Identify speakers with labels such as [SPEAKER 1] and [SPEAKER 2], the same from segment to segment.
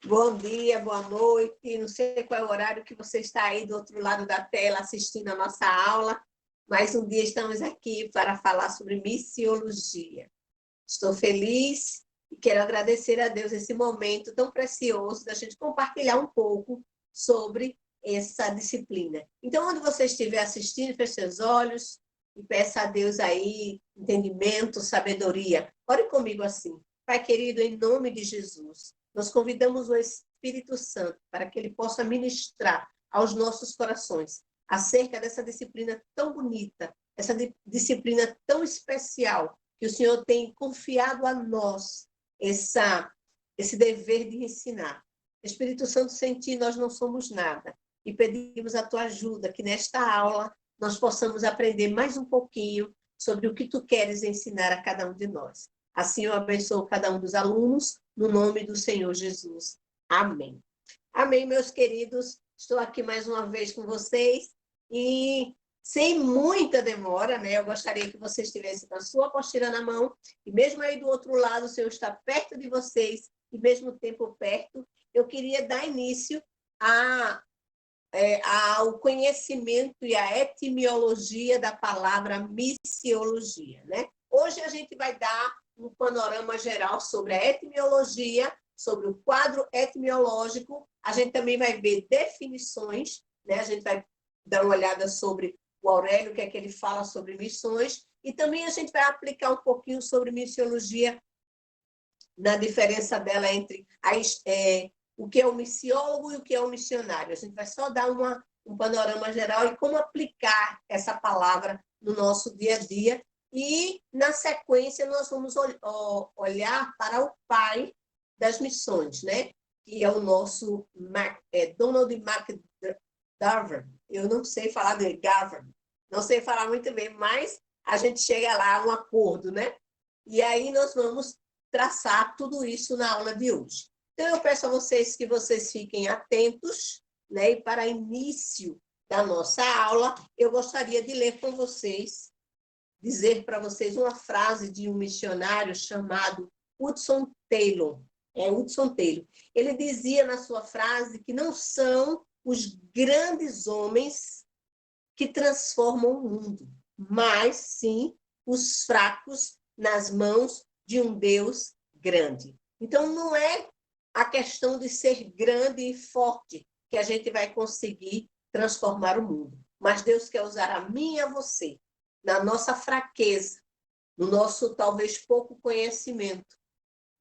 [SPEAKER 1] Bom dia, boa noite. Não sei qual é o horário que você está aí do outro lado da tela assistindo a nossa aula. Mais um dia estamos aqui para falar sobre missiologia. Estou feliz e quero agradecer a Deus esse momento tão precioso da gente compartilhar um pouco sobre essa disciplina. Então, onde você estiver assistindo, feche seus olhos e peça a Deus aí entendimento, sabedoria. Ore comigo assim. Pai querido, em nome de Jesus, nós convidamos o Espírito Santo para que ele possa ministrar aos nossos corações acerca dessa disciplina tão bonita, essa disciplina tão especial que o Senhor tem confiado a nós esse dever de ensinar. Espírito Santo, sem ti nós não somos nada. E pedimos a tua ajuda, que nesta aula nós possamos aprender mais um pouquinho sobre o que tu queres ensinar a cada um de nós. Assim eu abençoo cada um dos alunos, no nome do Senhor Jesus. Amém. Amém, meus queridos. Estou aqui mais uma vez com vocês e sem muita demora, né? Eu gostaria que vocês tivessem com a sua apostila na mão e mesmo aí do outro lado, o Senhor está perto de vocês e mesmo tempo perto, eu queria dar início ao conhecimento e à etimologia da palavra missiologia, né? Hoje a gente vai dar um panorama geral sobre a etimologia, sobre o quadro etimológico. A gente também vai ver definições, né? A gente vai dar uma olhada sobre o Aurélio, o que é que ele fala sobre missões, e também a gente vai aplicar um pouquinho sobre missiologia, na diferença dela entre o que é o missiólogo e o que é o missionário. A gente vai só dar um panorama geral e como aplicar essa palavra no nosso dia a dia. E, na sequência, nós vamos olhar para o pai das missões, né? Que é o nosso Donald McGavran. Eu não sei falar dele, Gavran. Não sei falar muito bem, mas a gente chega lá a um acordo, né? E aí nós vamos traçar tudo isso na aula de hoje. Então, eu peço a vocês que vocês fiquem atentos, né? E para início da nossa aula, eu gostaria de ler com vocês, dizer para vocês uma frase de um missionário chamado Hudson Taylor. Hudson Taylor. Ele dizia na sua frase que não são os grandes homens que transformam o mundo, mas sim os fracos nas mãos de um Deus grande. Então, não é a questão de ser grande e forte que a gente vai conseguir transformar o mundo. Mas Deus quer usar a mim e a você, na nossa fraqueza, no nosso talvez pouco conhecimento.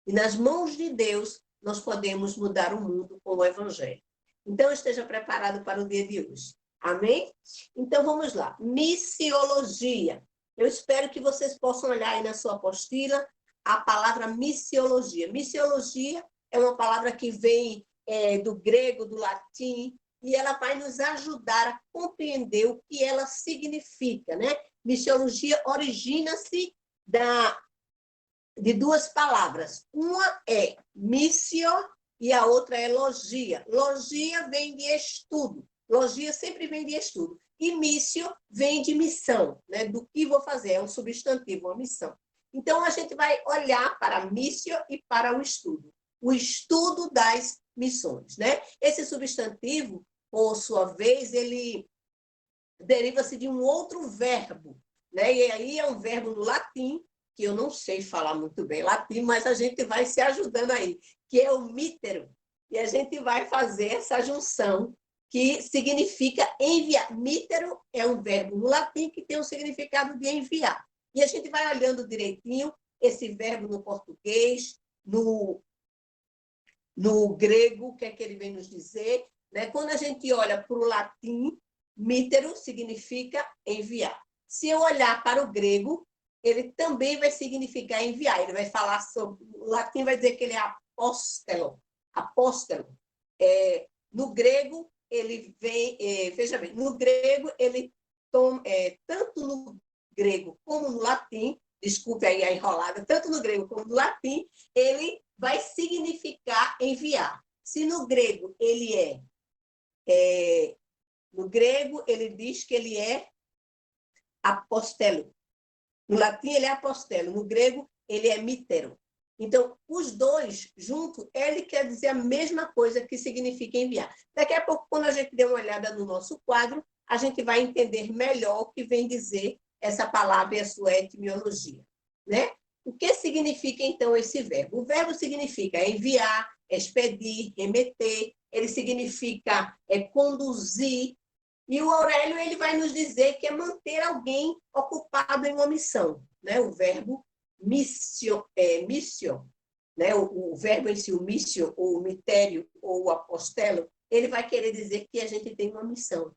[SPEAKER 1] E nas mãos de Deus, nós podemos mudar o mundo com o Evangelho. Então, esteja preparado para o dia de hoje. Amém? Então, vamos lá. Missiologia. Eu espero que vocês possam olhar aí na sua apostila a palavra missiologia. Missiologia é uma palavra que vem do grego, do latim, e ela vai nos ajudar a compreender o que ela significa, né? Missiologia origina-se de duas palavras. Uma é missio e a outra é logia. Logia vem de estudo. Logia sempre vem de estudo. E missio vem de missão, né? Do que vou fazer, é um substantivo, uma missão. Então, a gente vai olhar para a missio e para o estudo. O estudo das missões, né? Esse substantivo, por sua vez, ele deriva-se de um outro verbo, né? E aí é um verbo no latim, que eu não sei falar muito bem latim, mas a gente vai se ajudando aí, que é o mítero. E a gente vai fazer essa junção, que significa enviar. Mítero é um verbo no latim que tem o significado de enviar. E a gente vai olhando direitinho esse verbo no português, no grego, o que é que ele vem nos dizer, né? Quando a gente olha para o latim, mítero significa enviar. Se eu olhar para o grego, ele também vai significar enviar. Ele vai falar sobre... O latim vai dizer que ele é apóstolo. Apóstolo. No grego, ele vem... veja bem, no grego, ele tanto no grego como no latim, desculpe aí a enrolada, tanto no grego como no latim, ele vai significar enviar. Se no grego ele no grego ele diz que ele é apostelo. No latim ele é apostelo, no grego ele é mítero. Então, os dois juntos, ele quer dizer a mesma coisa que significa enviar. Daqui a pouco, quando a gente der uma olhada no nosso quadro, a gente vai entender melhor o que vem dizer essa palavra e a sua etimologia, né? O que significa, então, esse verbo? O verbo significa enviar, expedir, remeter, ele significa conduzir, e o Aurélio ele vai nos dizer que é manter alguém ocupado em uma missão, né? O verbo missio, né? O verbo em si, o missio, ou o mitério, ou o apostelo, ele vai querer dizer que a gente tem uma missão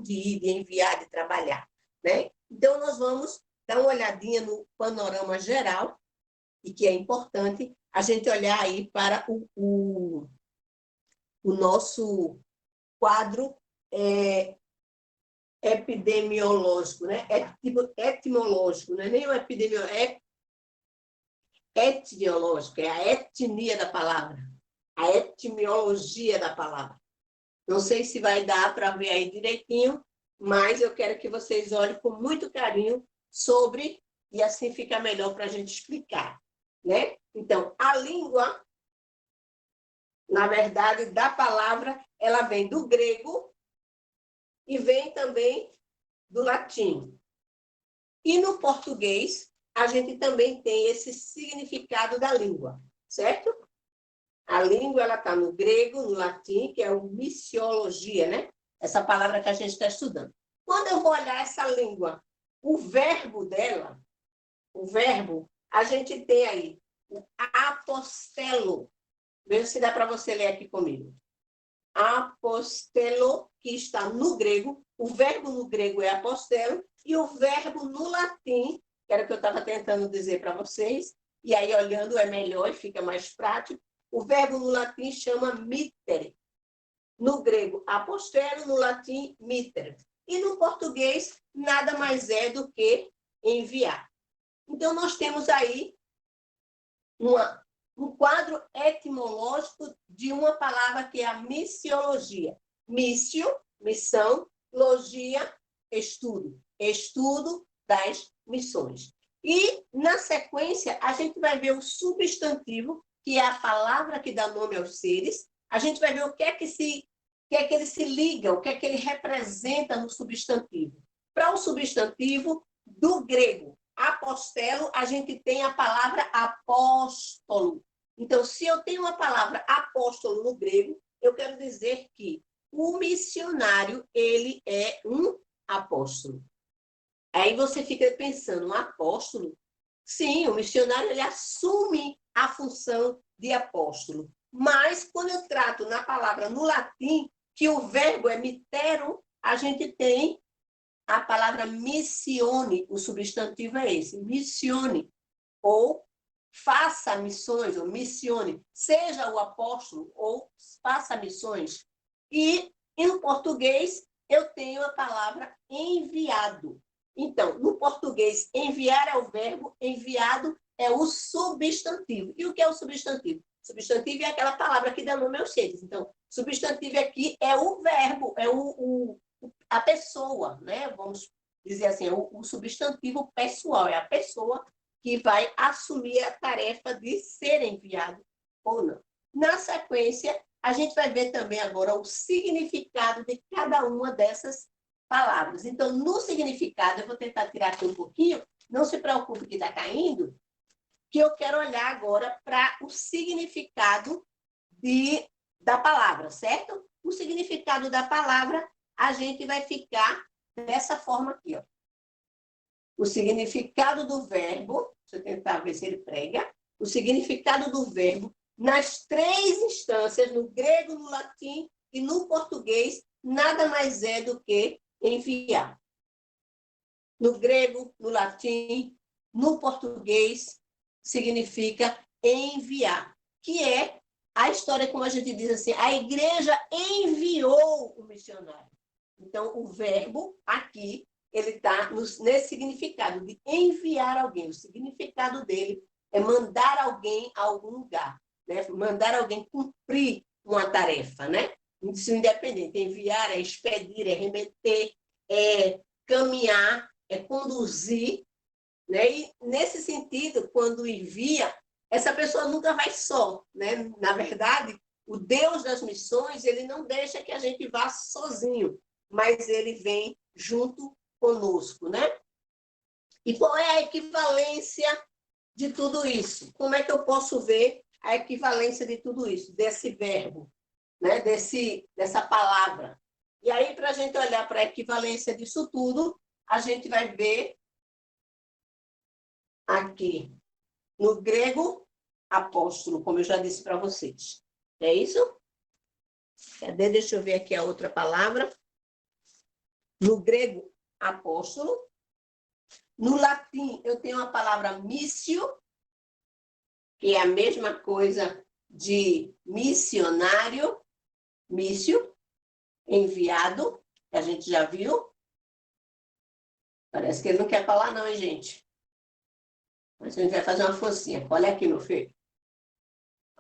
[SPEAKER 1] de ir, de enviar, de trabalhar, né? Então, nós vamos dar uma olhadinha no panorama geral, e que é importante a gente olhar aí para o nosso quadro epidemiológico, né? Etimológico, não é nem o epidemiológico, é etiológico, é a etnia da palavra, a etimologia da palavra. Não sei se vai dar para ver aí direitinho, mas eu quero que vocês olhem com muito carinho sobre, e assim fica melhor para a gente explicar, né? Então, a língua, na verdade, da palavra, ela vem do grego e vem também do latim. E no português, a gente também tem esse significado da língua, certo? A língua, ela está no grego, no latim, que é o missiologia, né? Essa palavra que a gente está estudando. Quando eu vou olhar essa língua, o verbo dela, a gente tem aí o apostelo. Veja se dá para você ler aqui comigo. Apostelo, que está no grego, o verbo no grego é apostelo, e o verbo no latim, que era o que eu estava tentando dizer para vocês, e aí olhando é melhor e fica mais prático, o verbo no latim chama mittere. No grego, apostelo, no latim, mittere. E no português, nada mais é do que enviar. Então, nós temos aí um quadro etimológico de uma palavra que é a missiologia. Missio, missão, logia, estudo. Estudo das missões. E, na sequência, a gente vai ver o substantivo, que é a palavra que dá nome aos seres. A gente vai ver o que é que ele se liga, o que é que ele representa no substantivo. Para o substantivo do grego, apostelo, a gente tem a palavra apóstolo. Então, se eu tenho a palavra apóstolo no grego, eu quero dizer que o missionário, ele é um apóstolo. Aí você fica pensando, um apóstolo? Sim, o missionário, ele assume a função de apóstolo. Mas, quando eu trato na palavra no latim, que o verbo é mitero, a gente tem a palavra missione, o substantivo é esse, missione, ou faça missões, ou missione, seja o apóstolo, ou faça missões. E, em português, eu tenho a palavra enviado. Então, no português, enviar é o verbo, enviado é o substantivo. E o que é o substantivo? Substantivo é aquela palavra que dá nome aos seres. Então, substantivo aqui é o verbo, é a pessoa, né? Vamos dizer assim, o substantivo pessoal, é a pessoa que vai assumir a tarefa de ser enviado ou não. Na sequência, a gente vai ver também agora o significado de cada uma dessas palavras. Então, no significado, eu vou tentar tirar aqui um pouquinho, não se preocupe que está caindo, que eu quero olhar agora para o significado da palavra, certo? O significado da palavra, a gente vai ficar dessa forma aqui, ó. O significado do verbo, deixa eu tentar ver se ele prega, o significado do verbo nas três instâncias, no grego, no latim e no português, nada mais é do que enviar. No grego, no latim, no português, significa enviar, que é a história, como a gente diz assim, a igreja enviou o missionário. Então, o verbo aqui, ele está nesse significado de enviar alguém. O significado dele é mandar alguém a algum lugar, né? Mandar alguém cumprir uma tarefa, né? Isso independente. Enviar é expedir, é remeter, é caminhar, é conduzir, né? E, nesse sentido, quando envia, essa pessoa nunca vai só, né? Na verdade, o Deus das missões, ele não deixa que a gente vá sozinho, mas ele vem junto conosco, né? E qual é a equivalência de tudo isso? Como é que eu posso ver a equivalência de tudo isso, desse verbo, né? Dessa palavra? E aí, para a gente olhar para a equivalência disso tudo, a gente vai ver aqui, no grego, apóstolo, como eu já disse para vocês. É isso? Cadê? Deixa eu ver aqui a outra palavra. No grego, apóstolo. No latim, eu tenho a palavra missio, que é a mesma coisa de missionário, missio, enviado, que a gente já viu. Parece que ele não quer falar não, hein, gente? Mas a gente vai fazer uma forcinha. Olha aqui, meu filho.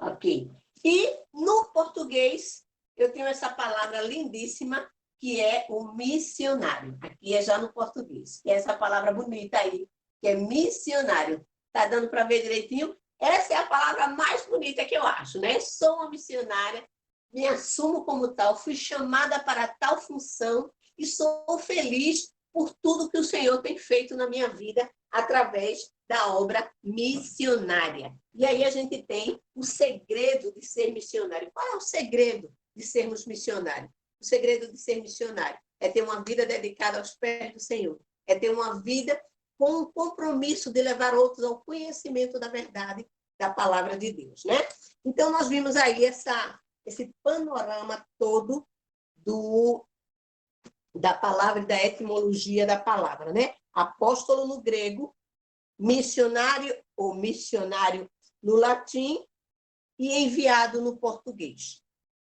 [SPEAKER 1] Ok. E no português, eu tenho essa palavra lindíssima, que é o missionário. Aqui é já no português. E essa palavra bonita aí, que é missionário. Tá dando para ver direitinho? Essa é a palavra mais bonita que eu acho, né? Sou uma missionária, me assumo como tal, fui chamada para tal função e sou feliz por tudo que o Senhor tem feito na minha vida através da obra missionária. E aí a gente tem o segredo de ser missionário. Qual é o segredo de sermos missionários? O segredo de ser missionário é ter uma vida dedicada aos pés do Senhor. É ter uma vida com um compromisso de levar outros ao conhecimento da verdade da palavra de Deus, né? Então, nós vimos aí esse panorama todo da palavra e da etimologia da palavra, né? Apóstolo no grego, missionário ou missionário no latim e enviado no português.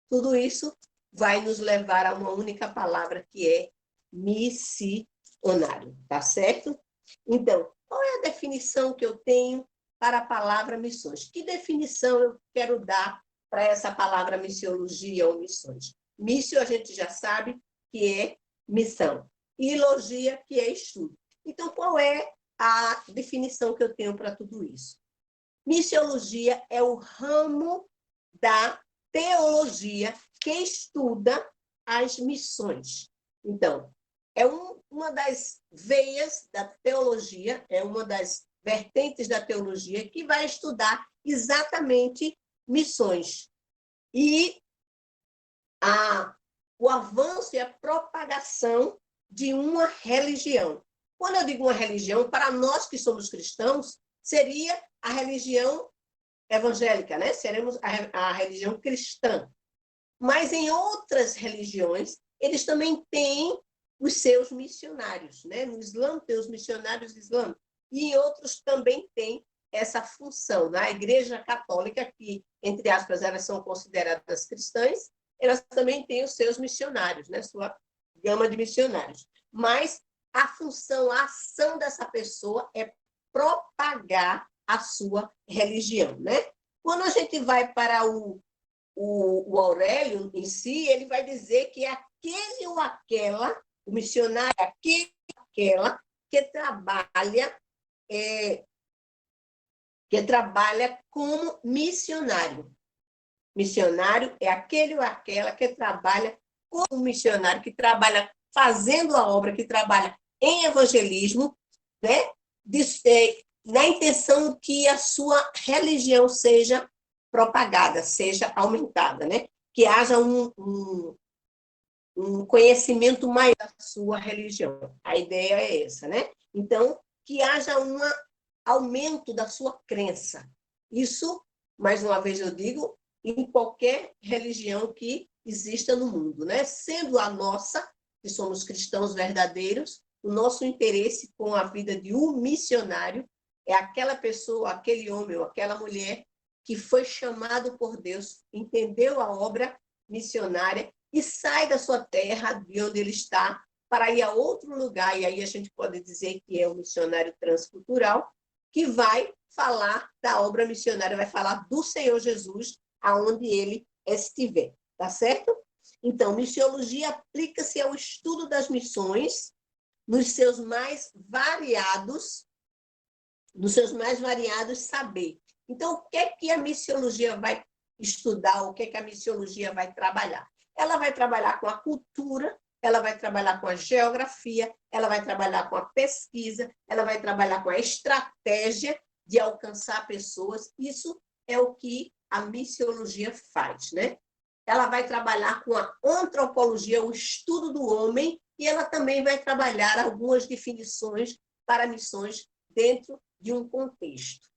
[SPEAKER 1] Tudo isso vai nos levar a uma única palavra, que é missionário, tá certo? Então, qual é a definição que eu tenho para a palavra missões? Que definição eu quero dar para essa palavra missiologia ou missões? Missio, a gente já sabe que é missão. E logia, que é estudo. Então, qual é a definição que eu tenho para tudo isso? Missiologia é o ramo da teologia que estuda as missões. Então, é uma das veias da teologia, é uma das vertentes da teologia que vai estudar exatamente missões. E o avanço e a propagação de uma religião. Quando eu digo uma religião, para nós que somos cristãos, seria a religião evangélica, né? Seremos a religião cristã. Mas em outras religiões, eles também têm os seus missionários, né? No Islã tem os missionários islâmicos, e em outros também tem essa função. Na Igreja Católica, que, entre aspas, elas são consideradas cristãs, elas também têm os seus missionários, né? Sua gama de missionários. Mas a função, a ação dessa pessoa é propagar a sua religião, né? Quando a gente vai para o Aurélio em si, ele vai dizer que é aquele ou aquela, o missionário, aquele ou aquela que trabalha como missionário. Missionário é aquele ou aquela que trabalha como missionário, que trabalha fazendo a obra, que trabalha em evangelismo, né? Na intenção que a sua religião seja propagada, seja aumentada, né? Que haja um conhecimento maior da sua religião. A ideia é essa, né? Então, que haja um aumento da sua crença. Isso, mais uma vez eu digo, em qualquer religião que exista no mundo, né? Sendo a nossa, que somos cristãos verdadeiros, o nosso interesse com a vida de um missionário é aquela pessoa, aquele homem ou aquela mulher que foi chamado por Deus, entendeu a obra missionária e sai da sua terra, de onde ele está, para ir a outro lugar, e aí a gente pode dizer que é um missionário transcultural, que vai falar da obra missionária, vai falar do Senhor Jesus, aonde ele estiver, tá certo? Então, missiologia aplica-se ao estudo das missões nos seus mais variados saber. Então, o que é que a missiologia vai estudar, o que é que a missiologia vai trabalhar? Ela vai trabalhar com a cultura, ela vai trabalhar com a geografia, ela vai trabalhar com a pesquisa, ela vai trabalhar com a estratégia de alcançar pessoas. Isso é o que a missiologia faz, né? Ela vai trabalhar com a antropologia, o estudo do homem, e ela também vai trabalhar algumas definições para missões dentro de um contexto.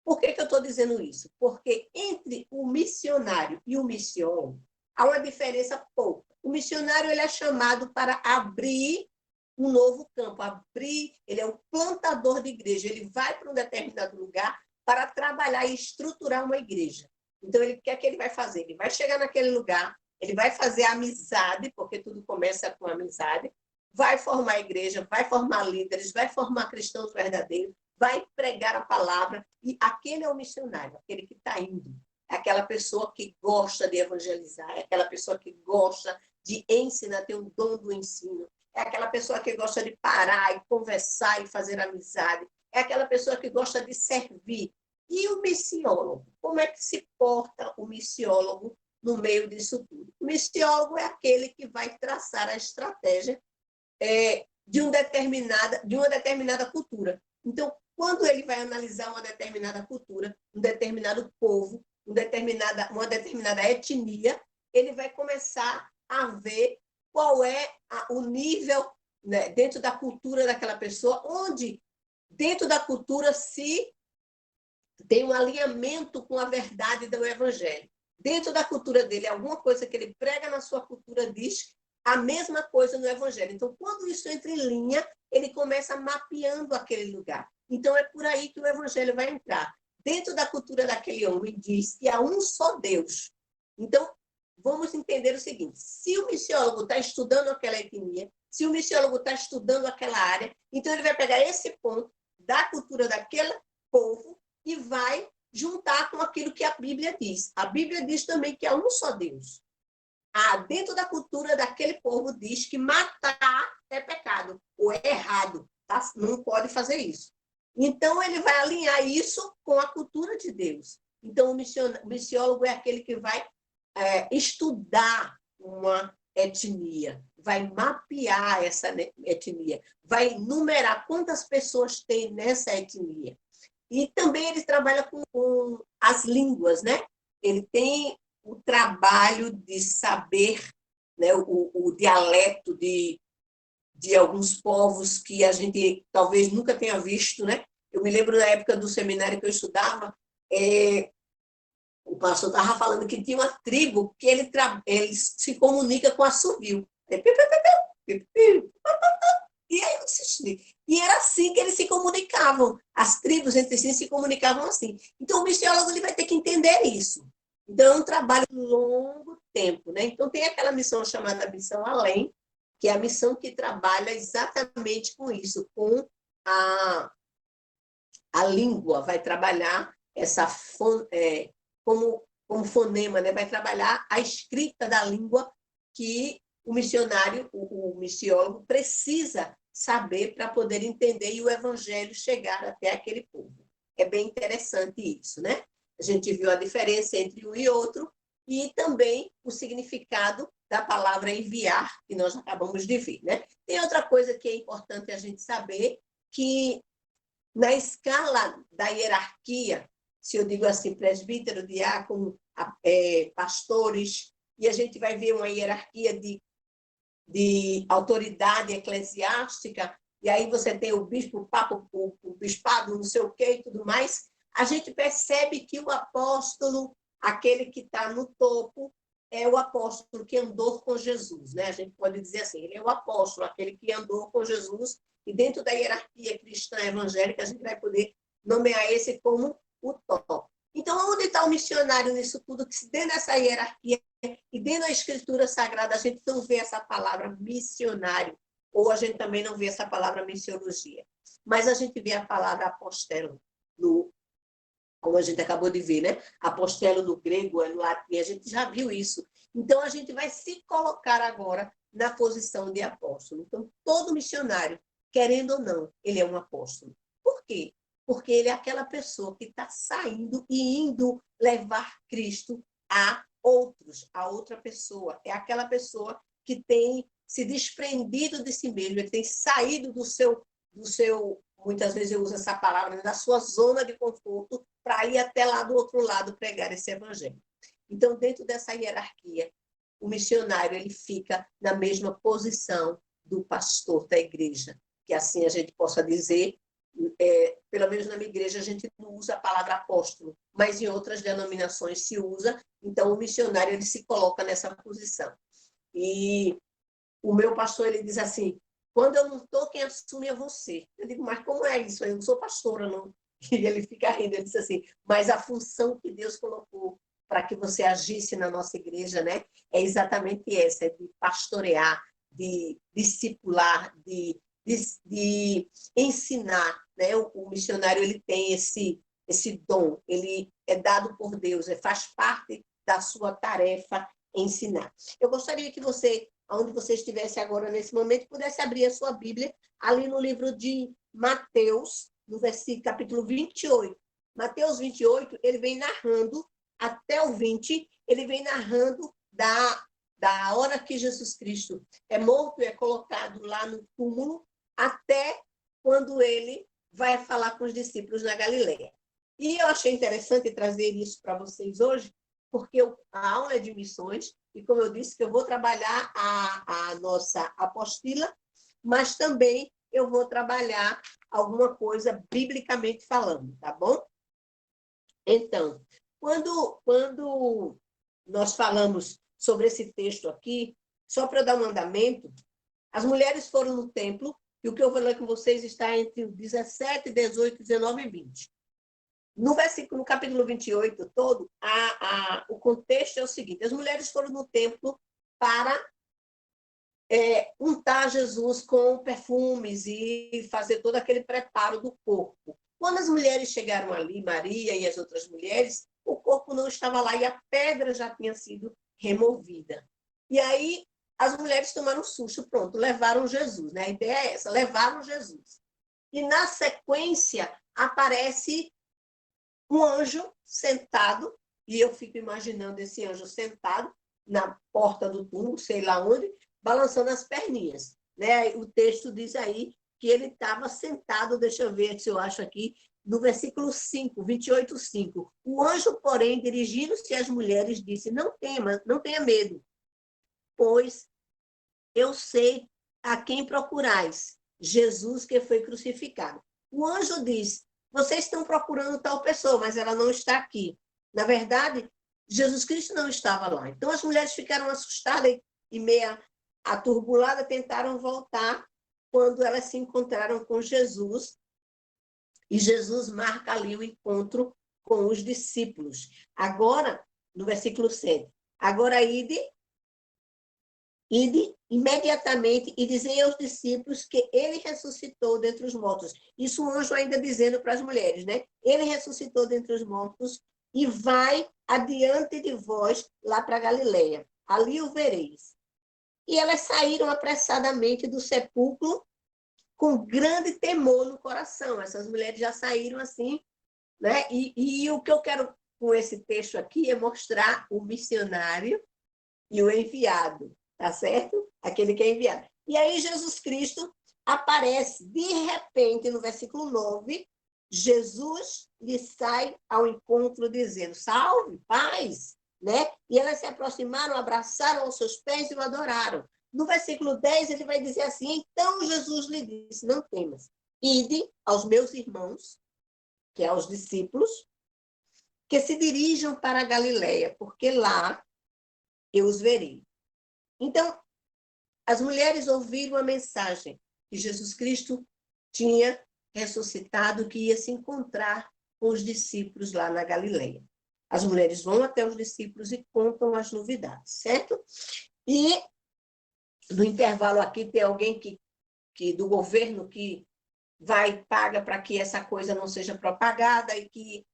[SPEAKER 1] Por que eu estou dizendo isso? Porque entre o missionário e o missiólogo há uma diferença pouca. O missionário ele é chamado para abrir um novo campo, ele é um plantador de igreja, ele vai para um determinado lugar para trabalhar e estruturar uma igreja. Então, o que é que ele vai fazer? Ele vai chegar naquele lugar, ele vai fazer amizade, porque tudo começa com amizade, vai formar igreja, vai formar líderes, vai formar cristãos verdadeiros, vai pregar a palavra, e aquele é o missionário, aquele que está indo. É aquela pessoa que gosta de evangelizar, é aquela pessoa que gosta de ensinar, tem um dom do ensino, é aquela pessoa que gosta de parar e conversar e fazer amizade, é aquela pessoa que gosta de servir. E o missiólogo? Como é que se porta o missiólogo no meio disso tudo? O missiólogo é aquele que vai traçar a estratégia de uma determinada cultura. Então, quando ele vai analisar uma determinada cultura, um determinado povo, uma determinada etnia, ele vai começar a ver qual é o nível, né, dentro da cultura daquela pessoa, onde dentro da cultura se tem um alinhamento com a verdade do evangelho. Dentro da cultura dele, alguma coisa que ele prega na sua cultura diz a mesma coisa no evangelho. Então, quando isso entra em linha, ele começa mapeando aquele lugar. Então, é por aí que o evangelho vai entrar. Dentro da cultura daquele homem, diz que há um só Deus. Então, vamos entender o seguinte: se o missiólogo está estudando aquela etnia, se o missiólogo está estudando aquela área, então ele vai pegar esse ponto da cultura daquele povo e vai juntar com aquilo que a Bíblia diz. A Bíblia diz também que há um só Deus. Dentro da cultura daquele povo diz que matar é pecado, ou é errado, tá? Não pode fazer isso. Então, ele vai alinhar isso com a cultura de Deus. Então, o missiólogo é aquele que vai estudar uma etnia, vai mapear essa etnia, vai numerar quantas pessoas tem nessa etnia. E também ele trabalha com as línguas, né? Ele tem o trabalho de saber, né, o dialeto de alguns povos que a gente talvez nunca tenha visto, né? Eu me lembro na época do seminário que eu estudava, o pastor estava falando que tinha uma tribo que ele se comunica com assovio. E aí eu assisti. E era assim que eles se comunicavam. As tribos entre si se comunicavam assim. Então, o missiólogo ele vai ter que entender isso. Então, é um trabalho de longo tempo, né? Então, tem aquela missão chamada Missão Além, que é a missão que trabalha exatamente com isso, com a língua, vai trabalhar como fonema, né? Vai trabalhar a escrita da língua que o missionário, o missiólogo, precisa saber para poder entender e o evangelho chegar até aquele povo. É bem interessante isso, né? A gente viu a diferença entre um e outro e também o significado da palavra enviar, que nós acabamos de ver, né? Tem outra coisa que é importante a gente saber, que na escala da hierarquia, se eu digo assim, presbítero, diácono, pastores, e a gente vai ver uma hierarquia de autoridade eclesiástica, e aí você tem o bispo, o papa, o bispado, não sei o quê e tudo mais, a gente percebe que o apóstolo, aquele que está no topo, é o apóstolo que andou com Jesus, né? A gente pode dizer assim, ele é o apóstolo, aquele que andou com Jesus, e dentro da hierarquia cristã evangélica, a gente vai poder nomear esse como o top. Então, onde está o missionário nisso tudo? Que se dentro dessa hierarquia e dentro da Escritura Sagrada, a gente não vê essa palavra missionário, ou a gente também não vê essa palavra missiologia. Mas a gente vê a palavra apostelo, como a gente acabou de ver, né? Apostelo no grego, no latim, a gente já viu isso. Então, a gente vai se colocar agora na posição de apóstolo. Então, todo missionário, querendo ou não, ele é um apóstolo. Por quê? porque ele é aquela pessoa que está saindo e indo levar Cristo a outros, a outra pessoa. É aquela pessoa que tem se desprendido de si mesmo, ele tem saído do seu, muitas vezes eu uso essa palavra, né, da sua zona de conforto, para ir até lá do outro lado pregar esse evangelho. Então, dentro dessa hierarquia, o missionário ele fica na mesma posição do pastor da igreja, que assim a gente possa dizer, pelo menos na minha igreja a gente não usa a palavra apóstolo, mas em outras denominações se usa, então o missionário ele se coloca nessa posição. E o meu pastor ele diz assim, quando eu não estou, quem assume é você. Eu digo, mas como é isso? Eu não sou pastora, não. E ele fica rindo, ele diz assim, mas a função que Deus colocou para que você agisse na nossa igreja, né, é exatamente essa, é de pastorear, de discipular, de ensinar, né? O missionário ele tem esse dom, ele é dado por Deus, faz parte da sua tarefa ensinar. Eu gostaria que você, onde você estivesse agora nesse momento, pudesse abrir a sua Bíblia ali no livro de Mateus, no versículo capítulo 28. Mateus 28, ele vem narrando até o 20, ele vem narrando da hora que Jesus Cristo é morto e é colocado lá no túmulo, até quando ele vai falar com os discípulos na Galileia. E eu achei interessante trazer isso para vocês hoje, porque a aula é de missões, e como eu disse, que eu vou trabalhar a nossa apostila, mas também eu vou trabalhar alguma coisa biblicamente falando, tá bom? Então, quando nós falamos sobre esse texto aqui, só para eu dar um andamento, as mulheres foram no templo, e o que eu vou ler com vocês está entre 17, 18, 19 e 20. No versículo, no capítulo 28 todo, o contexto é o seguinte, as mulheres foram no templo para untar Jesus com perfumes e fazer todo aquele preparo do corpo. Quando as mulheres chegaram ali, Maria e as outras mulheres, o corpo não estava lá e a pedra já tinha sido removida. E aí as mulheres tomaram um susto, pronto, levaram Jesus, né? A ideia é essa, levaram Jesus. E na sequência aparece um anjo sentado, e eu fico imaginando esse anjo sentado na porta do túmulo, sei lá onde, balançando as perninhas. Né? O texto diz aí que ele estava sentado, deixa eu ver se eu acho aqui, no versículo 5, 28, 5. O anjo, porém, dirigindo-se às mulheres, disse, não tenha medo, pois eu sei a quem procurais, Jesus que foi crucificado. O anjo diz, vocês estão procurando tal pessoa, mas ela não está aqui. Na verdade, Jesus Cristo não estava lá. Então, as mulheres ficaram assustadas e meia aturbulada, tentaram voltar quando elas se encontraram com Jesus. E Jesus marca ali o encontro com os discípulos. Agora, no versículo 7, agora ide imediatamente e dizei aos discípulos que ele ressuscitou dentre os mortos. Isso o anjo ainda dizendo para as mulheres, né? Ele ressuscitou dentre os mortos e vai adiante de vós lá para Galileia. Ali o vereis. E elas saíram apressadamente do sepulcro com grande temor no coração. Essas mulheres já saíram assim, né? E o que eu quero com esse texto aqui é mostrar o missionário e o enviado, tá certo? Aquele que é enviado. E aí Jesus Cristo aparece, de repente, no versículo 9, Jesus lhe sai ao encontro dizendo, salve, paz, né? E elas se aproximaram, abraçaram aos seus pés e o adoraram. No versículo 10, ele vai dizer assim, então Jesus lhe disse, não temas, ide aos meus irmãos, que é aos discípulos, que se dirijam para a Galileia, porque lá eu os verei. Então, as mulheres ouviram a mensagem que Jesus Cristo tinha ressuscitado, que ia se encontrar com os discípulos lá na Galileia. As mulheres vão até os discípulos e contam as novidades, certo? E no intervalo aqui tem alguém que do governo que vai paga para que essa coisa não seja propagada e que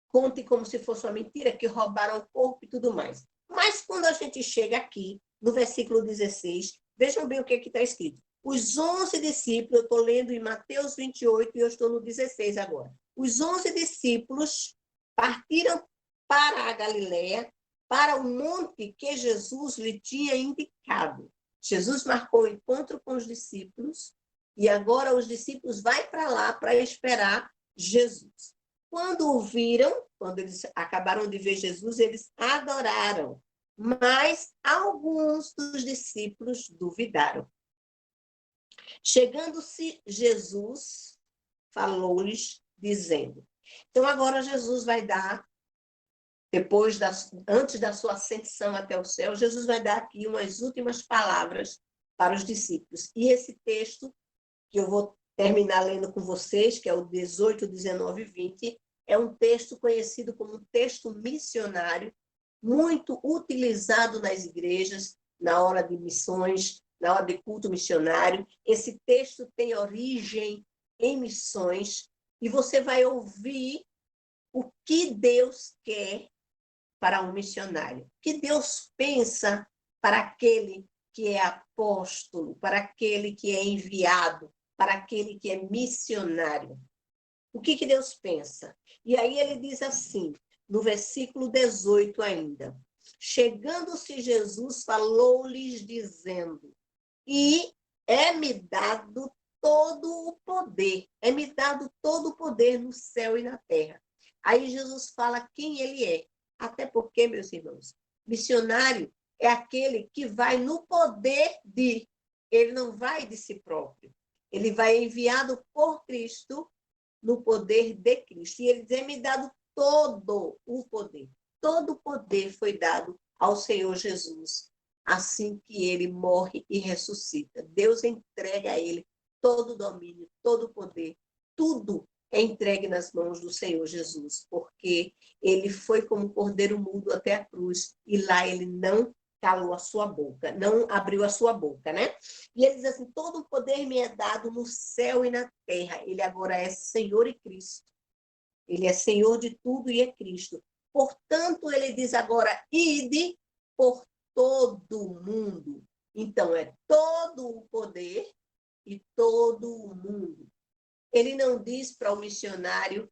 [SPEAKER 1] conte como se fosse uma mentira, que roubaram o corpo e tudo mais. Mas quando a gente chega aqui, no versículo 16, vejam bem o que está escrito. Os 11 discípulos, eu estou lendo em Mateus 28 e eu estou no 16 agora. os 11 discípulos partiram para a Galiléia, para o monte que Jesus lhe tinha indicado. Jesus marcou o encontro com os discípulos e agora os discípulos vão para lá para esperar Jesus. Quando o viram, quando eles acabaram de ver Jesus, eles adoraram, mas alguns dos discípulos duvidaram. Chegando-se Jesus, falou-lhes, dizendo. Então, agora Jesus vai dar, antes da sua ascensão até o céu, Jesus vai dar aqui umas últimas palavras para os discípulos. E esse texto, que eu vou terminar lendo com vocês, que é o 18, 19 e 20, é um texto conhecido como um texto missionário, muito utilizado nas igrejas, na hora de missões, na hora de culto missionário. Esse texto tem origem em missões, e você vai ouvir o que Deus quer para um missionário, o que Deus pensa para aquele que é apóstolo, para aquele que é enviado, para aquele que é missionário. O que Deus pensa? E aí ele diz assim, no versículo 18 ainda, chegando-se Jesus, falou-lhes dizendo, e é-me dado todo o poder, é-me dado todo o poder no céu e na terra. Aí Jesus fala quem ele é. Até porque, meus irmãos, missionário é aquele que vai no poder de, ele não vai de si próprio. Ele vai enviado por Cristo no poder de Cristo. E ele diz, é-me dado todo o poder. Todo o poder foi dado ao Senhor Jesus, assim que ele morre e ressuscita. Deus entrega a ele todo o domínio, todo o poder, tudo é entregue nas mãos do Senhor Jesus, porque ele foi como um cordeiro mudo até a cruz, e lá ele não calou a sua boca, não abriu a sua boca, né? E ele diz assim, todo o poder me é dado no céu e na terra. Ele agora é Senhor e Cristo. Ele é Senhor de tudo e é Cristo. Portanto, ele diz agora, ide por todo o mundo. Então, é todo o poder e todo o mundo. Ele não diz para o missionário,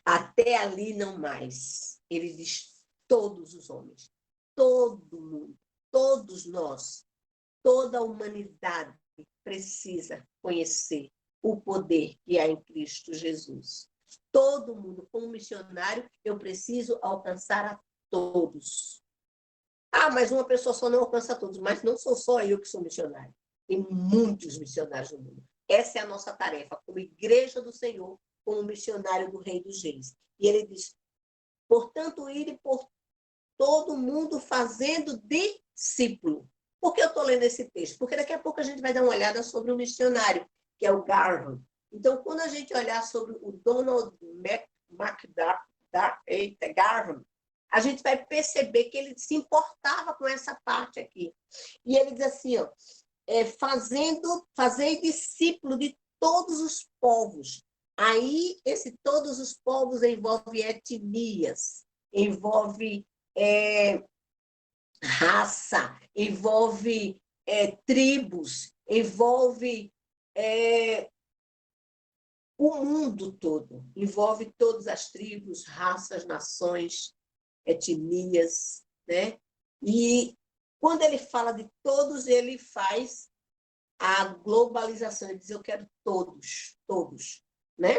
[SPEAKER 1] até ali não mais. Ele diz todos os homens, todo mundo, todos nós, toda a humanidade precisa conhecer o poder que há em Cristo Jesus. Todo mundo, como missionário, eu preciso alcançar a todos. Ah, mas uma pessoa só não alcança todos, mas não sou só eu que sou missionário. Tem muitos missionários no mundo. Essa é a nossa tarefa, como igreja do Senhor, como missionário do Rei dos Reis. E ele diz, portanto, ir por todo mundo fazendo discípulo. Por que eu estou lendo esse texto? Porque daqui a pouco a gente vai dar uma olhada sobre o missionário, que é o Garvin. Então, quando a gente olhar sobre o Donald Garvin, a gente vai perceber que ele se importava com essa parte aqui. E ele diz assim, ó, fazer discípulo de todos os povos. Aí, todos os povos envolve etnias, envolve raça, envolve tribos, envolve o mundo todo, envolve todas as tribos, raças, nações, etnias, né? E quando ele fala de todos, ele faz a globalização, ele diz, eu quero todos, todos, né?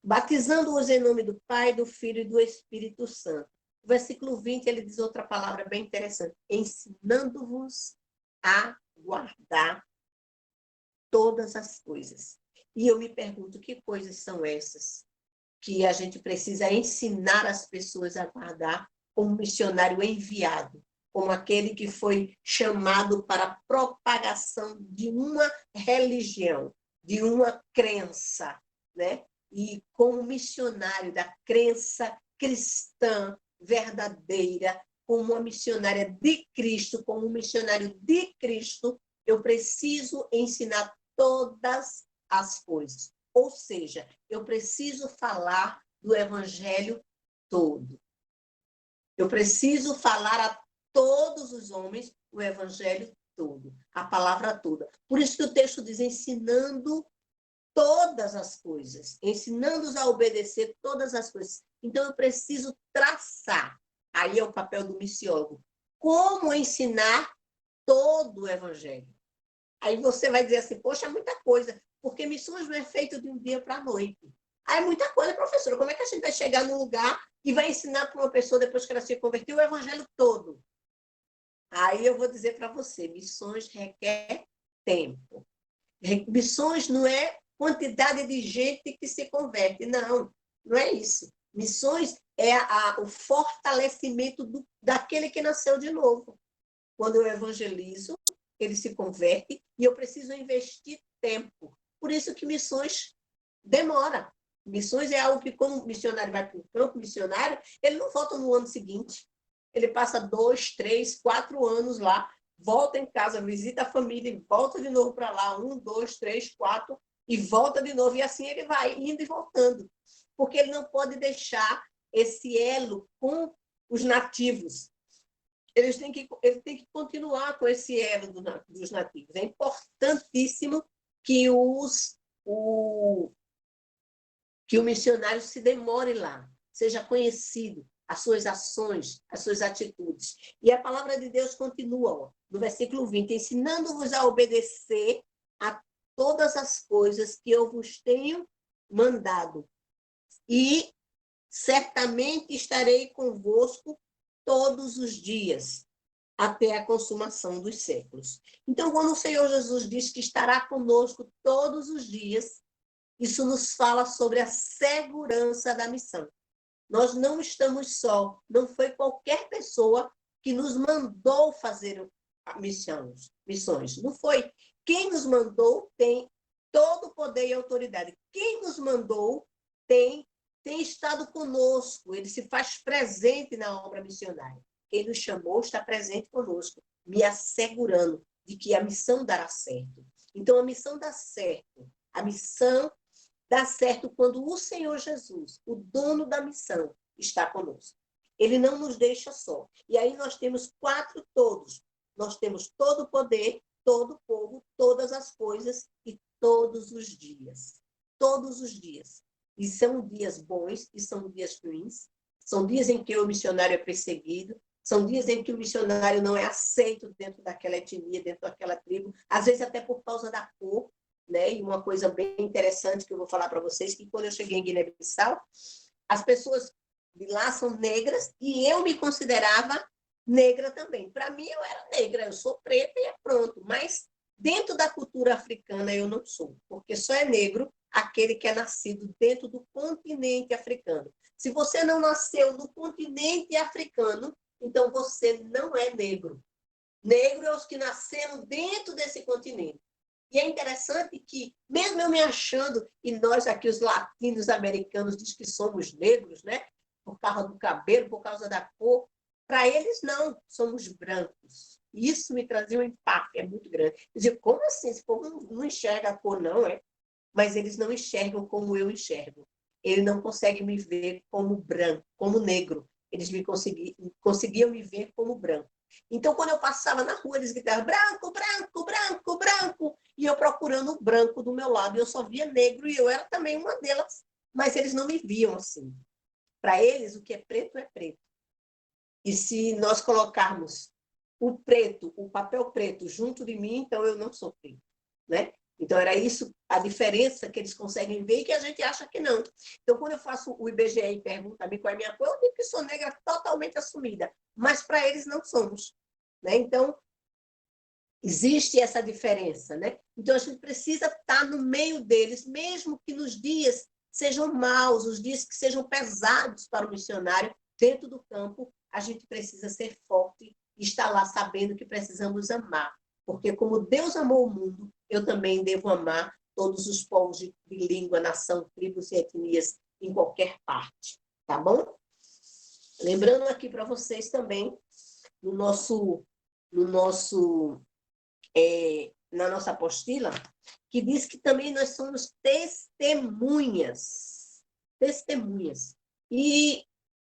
[SPEAKER 1] Batizando-os em nome do Pai, do Filho e do Espírito Santo. O versículo 20, ele diz outra palavra bem interessante, ensinando-vos a guardar todas as coisas. E eu me pergunto, que coisas são essas que a gente precisa ensinar as pessoas a guardar como missionário enviado, como aquele que foi chamado para a propagação de uma religião, de uma crença, né? E como missionário da crença cristã verdadeira, como uma missionária de Cristo, como um missionário de Cristo, eu preciso ensinar todas as coisas. Ou seja, eu preciso falar do evangelho todo. Eu preciso falar a todos os homens o evangelho todo, a palavra toda. Por isso que o texto diz, ensinando todas as coisas, ensinando-os a obedecer todas as coisas. Então, eu preciso traçar, aí é o papel do missiólogo, como ensinar todo o evangelho. Aí você vai dizer assim, poxa, é muita coisa, porque missões não é feito de um dia para a noite. Aí é muita coisa, professora, como é que a gente vai chegar num lugar e vai ensinar para uma pessoa, depois que ela se converteu, o evangelho todo? Aí eu vou dizer para você, missões requer tempo. Missões não é quantidade de gente que se converte, não, não é isso. Missões é o fortalecimento daquele que nasceu de novo. Quando eu evangelizo, ele se converte e eu preciso investir tempo. Por isso que missões demora. Missões é algo que, quando o missionário vai para o campo missionário, ele não volta no ano seguinte. Ele passa 2, 3, 4 anos lá, volta em casa, visita a família e volta de novo para lá. 1, 2, 3, 4 e volta de novo. E assim ele vai indo e voltando. Porque ele não pode deixar esse elo com os nativos. Ele tem que continuar com esse elo dos nativos. É importantíssimo que o missionário se demore lá, seja conhecido, as suas ações, as suas atitudes. E a palavra de Deus continua, ó, no versículo 20, ensinando-vos a obedecer a todas as coisas que eu vos tenho mandado. E certamente estarei convosco todos os dias, até a consumação dos séculos. Então, quando o Senhor Jesus diz que estará conosco todos os dias, isso nos fala sobre a segurança da missão. Nós não estamos só, não foi qualquer pessoa que nos mandou fazer missões, não foi. Quem nos mandou tem todo o poder e autoridade. Quem nos mandou tem estado conosco, ele se faz presente na obra missionária. Quem nos chamou está presente conosco, me assegurando de que a missão dará certo. Então, a missão dá certo. A missão dá certo quando o Senhor Jesus, o dono da missão, está conosco. Ele não nos deixa só. E aí nós temos 4 todos. Nós temos todo o poder, todo o povo, todas as coisas e todos os dias. Todos os dias. E são dias bons e são dias ruins. São dias em que o missionário é perseguido. São dias em que o missionário não é aceito dentro daquela etnia, dentro daquela tribo. Às vezes até por causa da cor. Né? E uma coisa bem interessante que eu vou falar para vocês, que quando eu cheguei em Guiné-Bissau, as pessoas de lá são negras e eu me considerava negra também. Para mim, eu era negra, eu sou preta e é pronto. Mas dentro da cultura africana eu não sou, porque só é negro aquele que é nascido dentro do continente africano. Se você não nasceu no continente africano, então você não é negro. Negro é os que nasceram dentro desse continente. E é interessante que, mesmo eu me achando, e nós aqui, os latinos americanos, diz que somos negros, né? Por causa do cabelo, por causa da cor, para eles não, somos brancos. Isso me trazia um impacto, é muito grande. Eu digo, como assim? Esse povo não enxerga a cor, não, é? Mas eles não enxergam como eu enxergo. Ele não consegue me ver como branco, como negro. Eles conseguiam me ver como branco. Então, quando eu passava na rua, eles gritavam branco, branco, branco, branco, e eu procurando o branco do meu lado. Eu só via negro e eu era também uma delas, mas eles não me viam assim. Para eles, o que é preto é preto. E se nós colocarmos o preto, o papel preto junto de mim, então eu não sou preto, né? Então, era isso, a diferença que eles conseguem ver e que a gente acha que não. Então, quando eu faço o IBGE e pergunta a mim qual é a minha cor, eu digo que sou negra totalmente assumida, mas para eles não somos. Né? Então, existe essa diferença. Né? Então, a gente precisa estar no meio deles, mesmo que nos dias sejam maus, os dias que sejam pesados para o missionário, dentro do campo, a gente precisa ser forte e estar lá sabendo que precisamos amar. Porque como Deus amou o mundo, eu também devo amar todos os povos de língua, nação, tribos e etnias em qualquer parte. Tá bom? Lembrando aqui para vocês também, na nossa apostila, que diz que também nós somos testemunhas. Testemunhas. E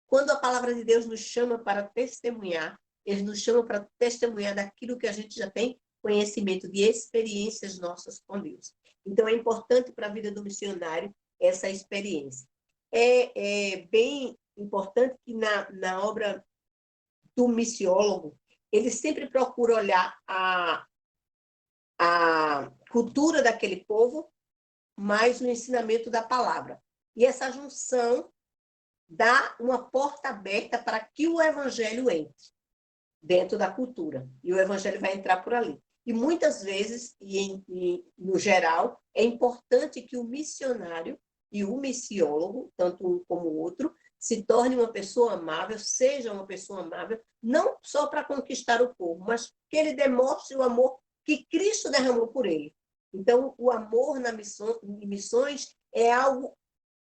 [SPEAKER 1] quando a palavra de Deus nos chama para testemunhar, ele nos chama para testemunhar daquilo que a gente já tem conhecimento, de experiências nossas com Deus. Então, é importante para a vida do missionário essa experiência. É bem importante que na obra do missiólogo, ele sempre procura olhar a cultura daquele povo, mais no ensinamento da palavra. E essa junção dá uma porta aberta para que o evangelho entre dentro da cultura. E o evangelho vai entrar por ali. E muitas vezes, no geral, é importante que o missionário e o missiólogo, tanto um como o outro, se torne uma pessoa amável, seja uma pessoa amável, não só para conquistar o povo, mas que ele demonstre o amor que Cristo derramou por ele. Então, o amor em missões é algo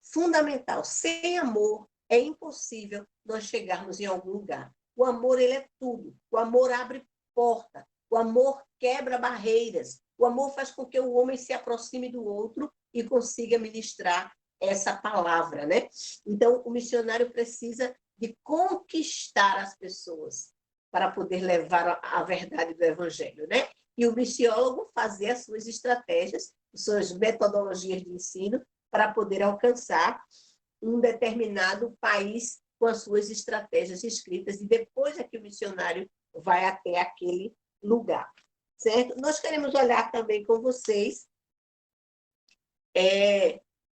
[SPEAKER 1] fundamental. Sem amor, é impossível nós chegarmos em algum lugar. O amor, ele é tudo. O amor abre porta. O amor quebra barreiras. O amor faz com que o homem se aproxime do outro e consiga ministrar essa palavra, né? Então, o missionário precisa de conquistar as pessoas para poder levar a verdade do evangelho, né? E o missiólogo fazer as suas estratégias, suas metodologias de ensino para poder alcançar um determinado país com as suas estratégias escritas, e depois é que o missionário vai até aquele lugar, certo? Nós queremos olhar também com vocês,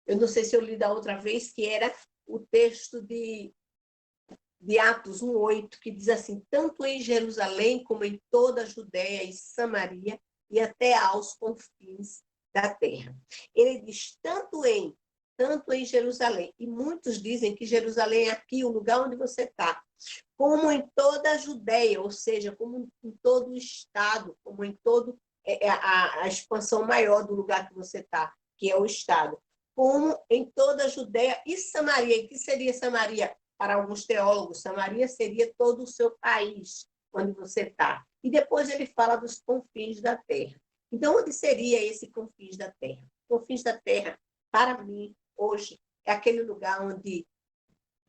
[SPEAKER 1] eu não sei se eu li da outra vez, que era o texto de Atos 1:8, que diz assim: tanto em Jerusalém como em toda a Judéia e Samaria e até aos confins da terra. Ele diz tanto em Jerusalém, e muitos dizem que Jerusalém é aqui, o lugar onde você está, como em toda a Judéia, ou seja, como em todo o estado, como em todo a expansão maior do lugar que você está, que é o estado, como em toda a Judéia e Samaria. E que seria Samaria? Para alguns teólogos, Samaria seria todo o seu país, onde você está. E depois ele fala dos confins da terra. Então, onde seria esse confins da terra? Confins da terra, para mim, hoje, é aquele lugar onde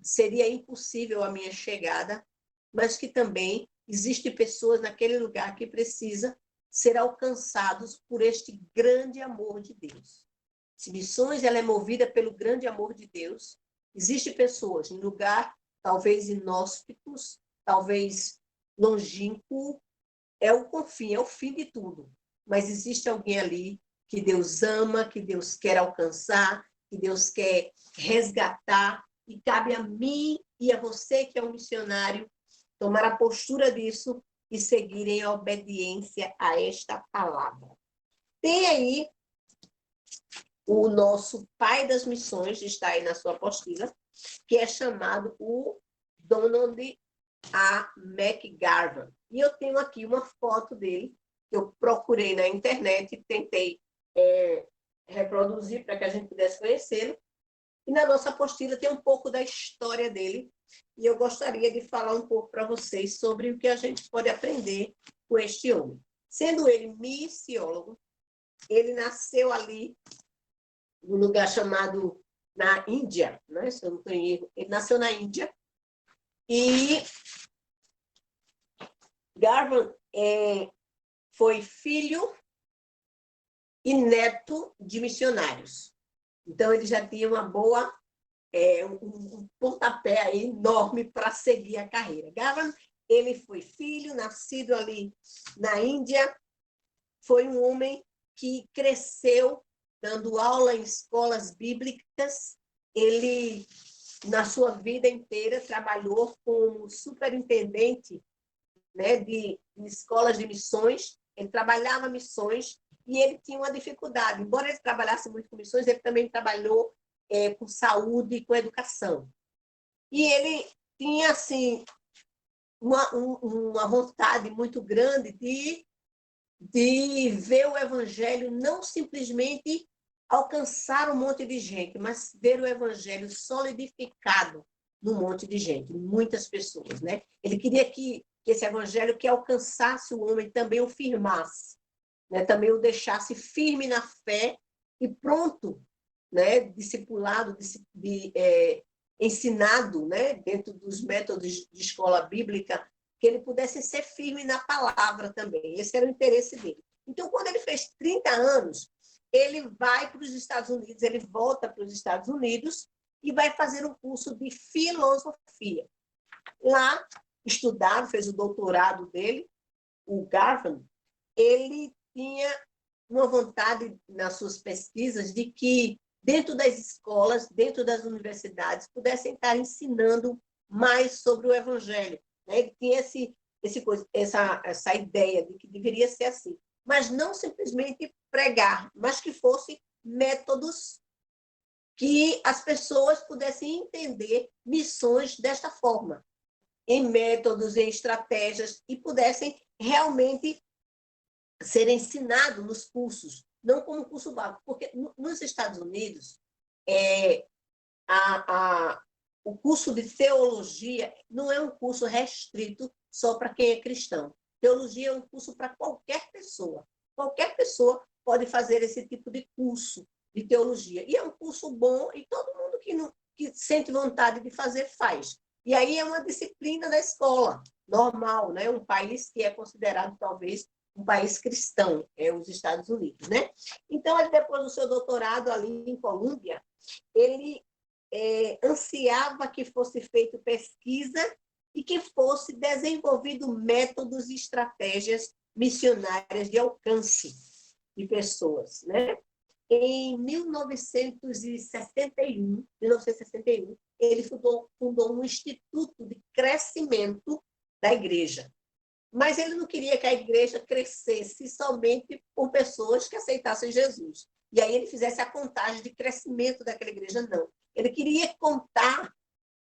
[SPEAKER 1] seria impossível a minha chegada, mas que também existem pessoas naquele lugar que precisam ser alcançados por este grande amor de Deus. Se missões ela é movida pelo grande amor de Deus, existem pessoas em lugar talvez inóspitos, talvez longínquo, é o confim, é o fim de tudo. Mas existe alguém ali que Deus ama, que Deus quer alcançar, que Deus quer resgatar, e cabe a mim e a você, que é um missionário, tomar a postura disso e seguir em obediência a esta palavra. Tem aí o nosso pai das missões, está aí na sua apostila, que é chamado o Donald A. McGavran. E eu tenho aqui uma foto dele, que eu procurei na internet e tentei reproduzir para que a gente pudesse conhecê-lo. E na nossa apostila tem um pouco da história dele, e eu gostaria de falar um pouco para vocês sobre o que a gente pode aprender com este homem. Sendo ele missiólogo, ele nasceu ali num lugar chamado na Índia, né? Se eu não estou em erro, ele nasceu na Índia, e Garvan foi filho e neto de missionários. Então, ele já tinha uma boa, um pontapé aí enorme para seguir a carreira. Garvan, ele foi filho, nascido ali na Índia, foi um homem que cresceu dando aula em escolas bíblicas. Ele, na sua vida inteira, trabalhou como superintendente, né, de escolas de missões. Ele trabalhava missões e ele tinha uma dificuldade. Embora ele trabalhasse muito com missões, ele também trabalhou com saúde e com educação. E ele tinha, assim, uma vontade muito grande de ver o evangelho não simplesmente alcançar um monte de gente, mas ver o evangelho solidificado num monte de gente, muitas pessoas, né? Ele queria que esse evangelho que alcançasse o homem também o firmasse, né? Também o deixasse firme na fé e pronto, né? Discipulado, ensinado, né? Dentro dos métodos de escola bíblica, que ele pudesse ser firme na palavra também. Esse era o interesse dele. Então, quando ele fez 30 anos, ele vai para os Estados Unidos, ele volta para os Estados Unidos e vai fazer um curso de filosofia. Lá, estudado, fez o doutorado dele, o Garvan, ele tinha uma vontade nas suas pesquisas de que dentro das escolas, dentro das universidades, pudessem estar ensinando mais sobre o Evangelho. Né? Ele tinha essa ideia de que deveria ser assim. Mas não simplesmente pregar, mas que fossem métodos que as pessoas pudessem entender missões desta forma, em métodos, em estratégias, e pudessem realmente ser ensinados nos cursos, não como curso básico, porque nos Estados Unidos, o curso de teologia não é um curso restrito só para quem é cristão. Teologia é um curso para qualquer pessoa. Qualquer pessoa pode fazer esse tipo de curso de teologia. E é um curso bom e todo mundo que sente vontade de fazer, faz. E aí é uma disciplina da escola, normal, né? Um país que é considerado, talvez, um país cristão, os Estados Unidos, né? Então, ele, depois do seu doutorado ali em Colômbia, ele ansiava que fosse feita pesquisa e que fosse desenvolvido métodos e estratégias missionárias de alcance de pessoas, né? Em 1961, ele fundou um instituto de crescimento da igreja. Mas ele não queria que a igreja crescesse somente por pessoas que aceitassem Jesus. E aí ele fizesse a contagem de crescimento daquela igreja, não. Ele queria contar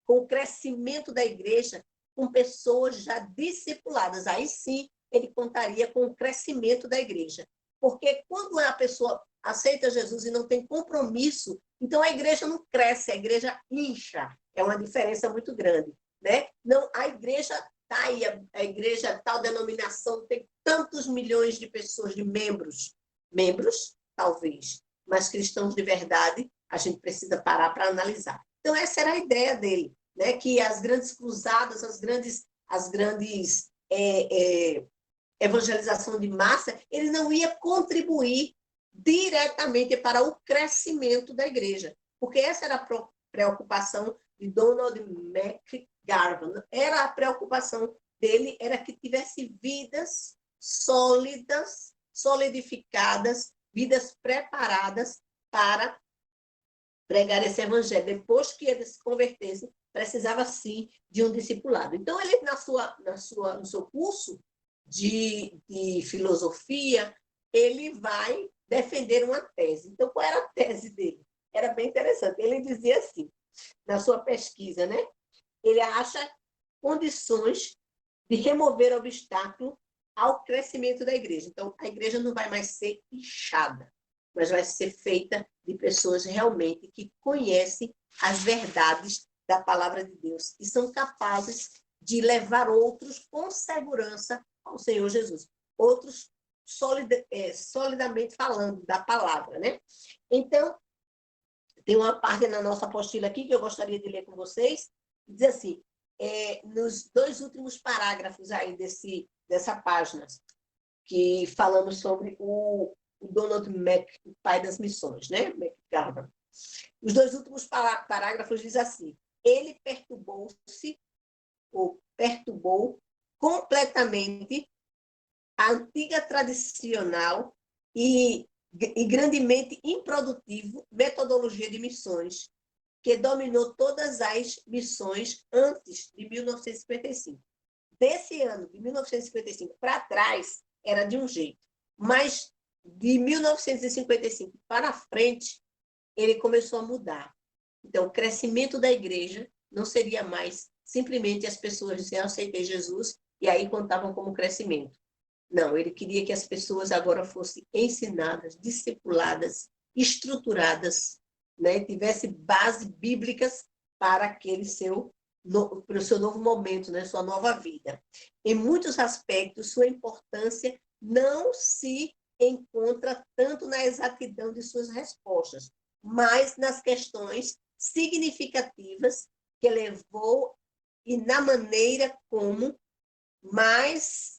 [SPEAKER 1] com o crescimento da igreja com pessoas já discipuladas. Aí sim, ele contaria com o crescimento da igreja. Porque quando a pessoa aceita Jesus e não tem compromisso, então a igreja não cresce, a igreja incha. É uma diferença muito grande, né? Não, a igreja está aí, a igreja, tal denominação, tem tantos milhões de pessoas, de membros, talvez, mas cristãos de verdade, a gente precisa parar para analisar. Então, essa era a ideia dele, né? Que as grandes cruzadas, as grandes evangelização de massa, ele não ia contribuir diretamente para o crescimento da igreja, porque essa era a preocupação de Donald McGavran, era a preocupação dele, era que tivesse vidas sólidas, solidificadas, vidas preparadas para pregar esse evangelho. Depois que eles se convertessem, precisava sim de um discipulado. Então, ele, no seu curso de filosofia, ele vai defender uma tese. Então, qual era a tese dele? Era bem interessante. Ele dizia assim, na sua pesquisa, né? Ele acha condições de remover obstáculo ao crescimento da igreja. Então, a igreja não vai mais ser inchada, mas vai ser feita de pessoas realmente que conhecem as verdades da palavra de Deus e são capazes de levar outros com segurança ao Senhor Jesus. Outros solidamente falando da palavra, né? Então, tem uma parte na nossa apostila aqui que eu gostaria de ler com vocês, que diz assim, nos 2 últimos parágrafos aí dessa página, que falamos sobre o Donald Mack, o pai das missões, né? McGavran. Os 2 últimos parágrafos diz assim, ele perturbou completamente a antiga tradicional e grandemente improdutivo metodologia de missões, que dominou todas as missões antes de 1955. Desse ano, de 1955 para trás, era de um jeito, mas de 1955 para frente, ele começou a mudar. Então, o crescimento da igreja não seria mais simplesmente as pessoas dizendo, eu aceitei Jesus, e aí contavam como crescimento. Não, ele queria que as pessoas agora fossem ensinadas, discipuladas, estruturadas, né? Tivesse bases bíblicas para para o seu novo momento, né? Sua nova vida. Em muitos aspectos, sua importância não se encontra tanto na exatidão de suas respostas, mas nas questões significativas que levou e na maneira como mais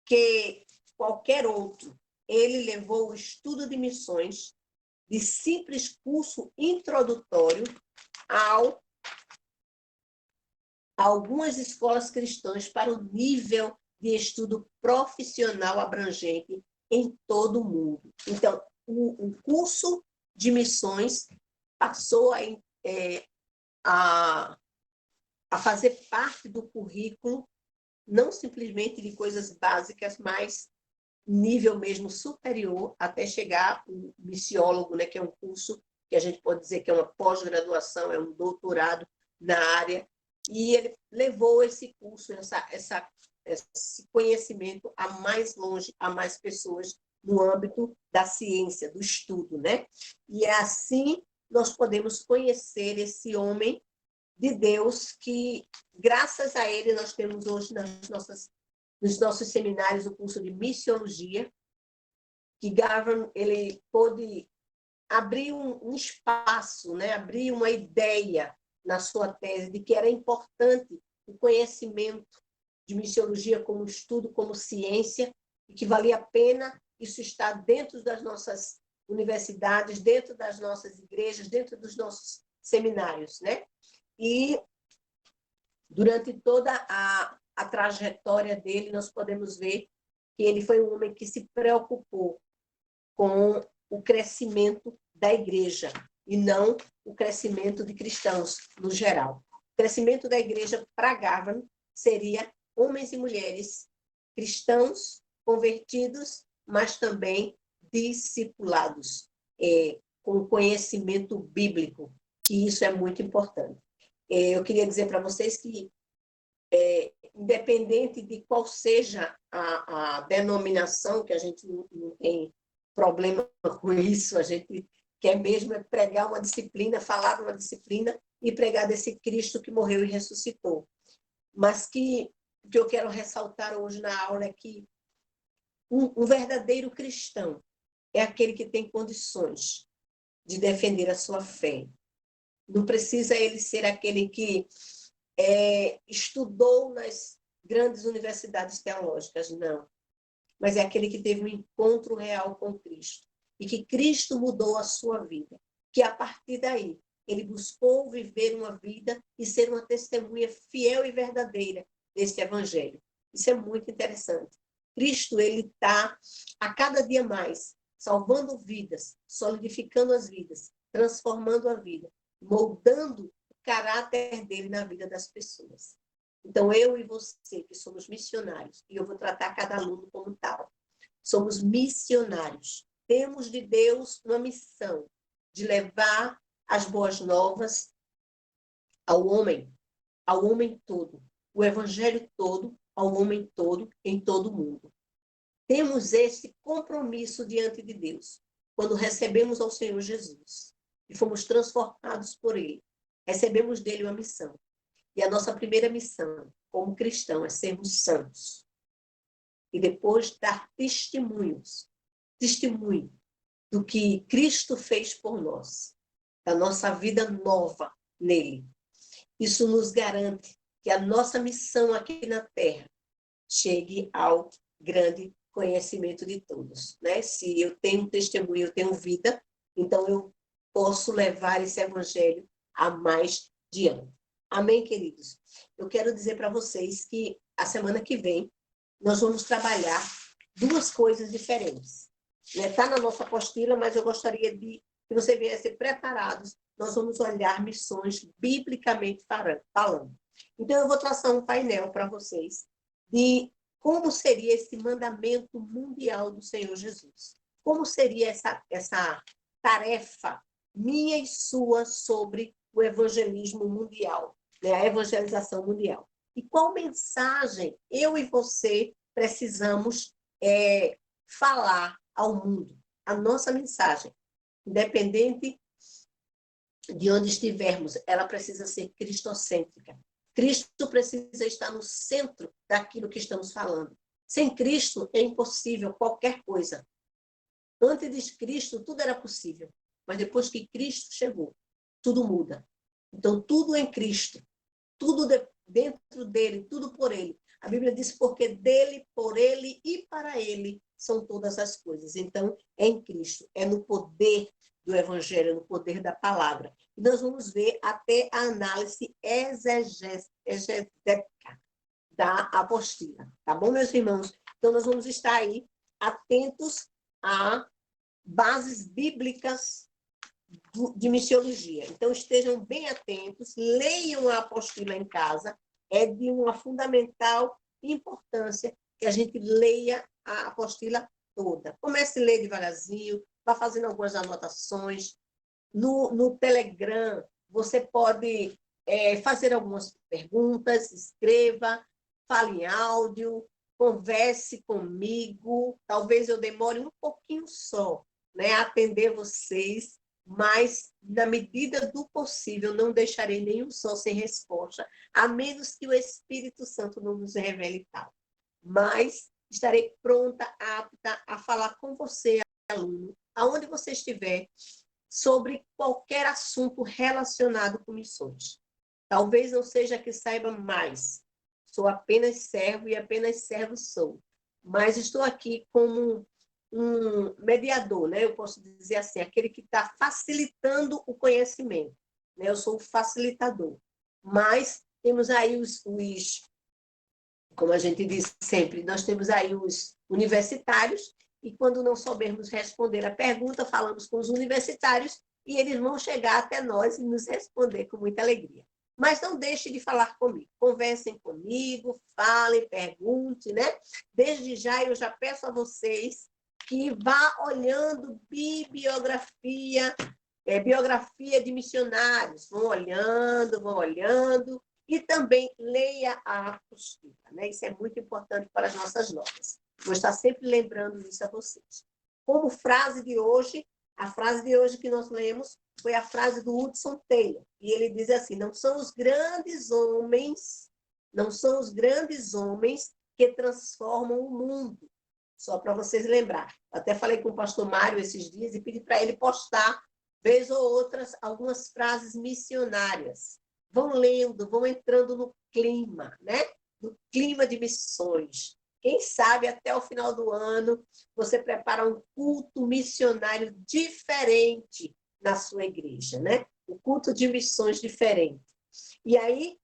[SPEAKER 1] que qualquer outro ele levou o estudo de missões de simples curso introdutório a algumas escolas cristãs para o nível de estudo profissional abrangente em todo o mundo. Então, o curso de missões passou a fazer parte do currículo, não simplesmente de coisas básicas, mas nível mesmo superior, até chegar o missiólogo, né, que é um curso que a gente pode dizer que é uma pós-graduação, é um doutorado na área, e ele levou esse curso, esse conhecimento a mais longe, a mais pessoas no âmbito da ciência, do estudo, né? E assim nós podemos conhecer esse homem de Deus que, graças a ele, nós temos hoje nos nossos seminários o curso de missiologia, que Garvan ele pôde abrir um espaço, né? Abrir uma ideia na sua tese de que era importante o conhecimento de missiologia como estudo, como ciência, e que valia a pena isso estar dentro das nossas universidades, dentro das nossas igrejas, dentro dos nossos seminários, né? E durante toda a trajetória dele, nós podemos ver que ele foi um homem que se preocupou com o crescimento da igreja e não o crescimento de cristãos no geral. O crescimento da igreja para Garvan seria homens e mulheres cristãos convertidos, mas também discipulados, com conhecimento bíblico, que isso é muito importante. Eu queria dizer para vocês que, independente de qual seja a denominação, que a gente não tem problema com isso, a gente quer mesmo pregar uma disciplina, falar de uma disciplina e pregar desse Cristo que morreu e ressuscitou. Mas que o que eu quero ressaltar hoje na aula é que um verdadeiro cristão é aquele que tem condições de defender a sua fé. Não precisa ele ser aquele que estudou nas grandes universidades teológicas, não. Mas é aquele que teve um encontro real com Cristo e que Cristo mudou a sua vida. Que a partir daí ele buscou viver uma vida e ser uma testemunha fiel e verdadeira desse evangelho. Isso é muito interessante. Cristo, ele está a cada dia mais salvando vidas, solidificando as vidas, transformando a vida, moldando o caráter dele na vida das pessoas. Então, eu e você, que somos missionários, e eu vou tratar cada aluno como tal, somos missionários. Temos de Deus uma missão de levar as boas novas ao homem todo, o evangelho todo, ao homem todo, em todo o mundo. Temos esse compromisso diante de Deus, quando recebemos ao Senhor Jesus e fomos transformados por Ele. Recebemos dele uma missão. E a nossa primeira missão, como cristão, é sermos santos. E depois dar testemunho do que Cristo fez por nós, da nossa vida nova nele. Isso nos garante que a nossa missão aqui na Terra chegue ao grande conhecimento de todos, né? Se eu tenho testemunho, eu tenho vida, então eu posso levar esse evangelho a mais diante. Amém, queridos? Eu quero dizer para vocês que a semana que vem nós vamos trabalhar duas coisas diferentes. Está na nossa apostila, mas eu gostaria de que você viesse preparados. Nós vamos olhar missões biblicamente falando. Então, eu vou traçar um painel para vocês de como seria esse mandamento mundial do Senhor Jesus. Como seria essa tarefa minha e sua sobre o evangelismo mundial, né? A evangelização mundial. E qual mensagem eu e você precisamos falar ao mundo? A nossa mensagem, independente de onde estivermos, ela precisa ser cristocêntrica. Cristo precisa estar no centro daquilo que estamos falando. Sem Cristo é impossível qualquer coisa. Antes de Cristo, tudo era possível. Mas depois que Cristo chegou, tudo muda. Então, tudo em Cristo, tudo dentro dele, tudo por ele. A Bíblia diz, porque dele, por ele e para ele são todas as coisas. Então, é em Cristo, é no poder do Evangelho, no poder da palavra. E nós vamos ver até a análise exegética da apostila. Tá bom, meus irmãos? Então, nós vamos estar aí atentos a bases bíblicas de missiologia. Então, estejam bem atentos, leiam a apostila em casa, é de uma fundamental importância que a gente leia a apostila toda. Comece a ler devagarzinho, vá fazendo algumas anotações. No Telegram, você pode fazer algumas perguntas, escreva, fale em áudio, converse comigo. Talvez eu demore um pouquinho só, né, a atender vocês, mas, na medida do possível, não deixarei nenhum só sem resposta, a menos que o Espírito Santo não nos revele tal. Mas estarei pronta, apta a falar com você, aluno, aonde você estiver, sobre qualquer assunto relacionado com missões. Talvez não seja que saiba mais, sou apenas servo e apenas servo sou, mas estou aqui como um mediador, né? Eu posso dizer assim, aquele que está facilitando o conhecimento, né? Eu sou o facilitador. Mas temos aí como a gente diz sempre, nós temos aí os universitários, e quando não soubermos responder a pergunta, falamos com os universitários, e eles vão chegar até nós e nos responder com muita alegria. Mas não deixe de falar comigo, conversem comigo, falem, perguntem, né? Desde já, eu já peço a vocês que vá olhando bibliografia, biografia de missionários, vão olhando, e também leia a apostila, né? Isso é muito importante para as nossas notas. Vou estar sempre lembrando isso a vocês. Como frase de hoje, a frase de hoje que nós lemos foi a frase do Hudson Taylor, e ele diz assim: não são os grandes homens que transformam o mundo. Só para vocês lembrar. Até falei com o pastor Mário esses dias e pedi para ele postar, vez ou outra, algumas frases missionárias. Vão lendo, vão entrando no clima, né? No clima de missões. Quem sabe até o final do ano você prepara um culto missionário diferente na sua igreja, né? O culto de missões diferente. E aí,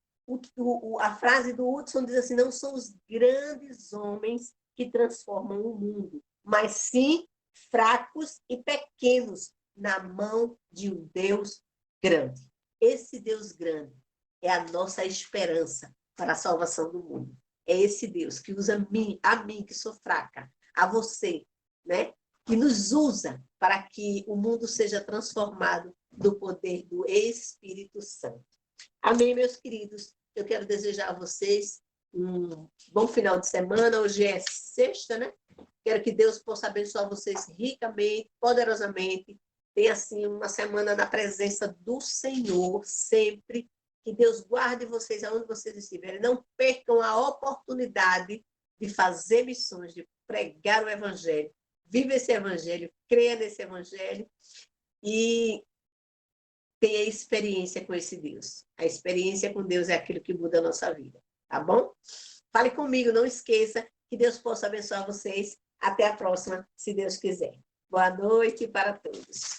[SPEAKER 1] a frase do Hudson diz assim: não são os grandes homens que transformam o mundo, mas sim fracos e pequenos na mão de um Deus grande. Esse Deus grande é a nossa esperança para a salvação do mundo. É esse Deus que usa a mim que sou fraca, a você, né? Que nos usa para que o mundo seja transformado do poder do Espírito Santo. Amém, meus queridos? Eu quero desejar a vocês um bom final de semana. Hoje é sexta, né? Quero que Deus possa abençoar vocês ricamente, poderosamente. Tenha, assim, uma semana na presença do Senhor, sempre. Que Deus guarde vocês aonde vocês estiverem. Não percam a oportunidade de fazer missões, de pregar o Evangelho. Viva esse Evangelho, creia nesse Evangelho e tenha experiência com esse Deus. A experiência com Deus é aquilo que muda a nossa vida, tá bom? Fale comigo, não esqueça. Que Deus possa abençoar vocês. Até a próxima, se Deus quiser. Boa noite para todos.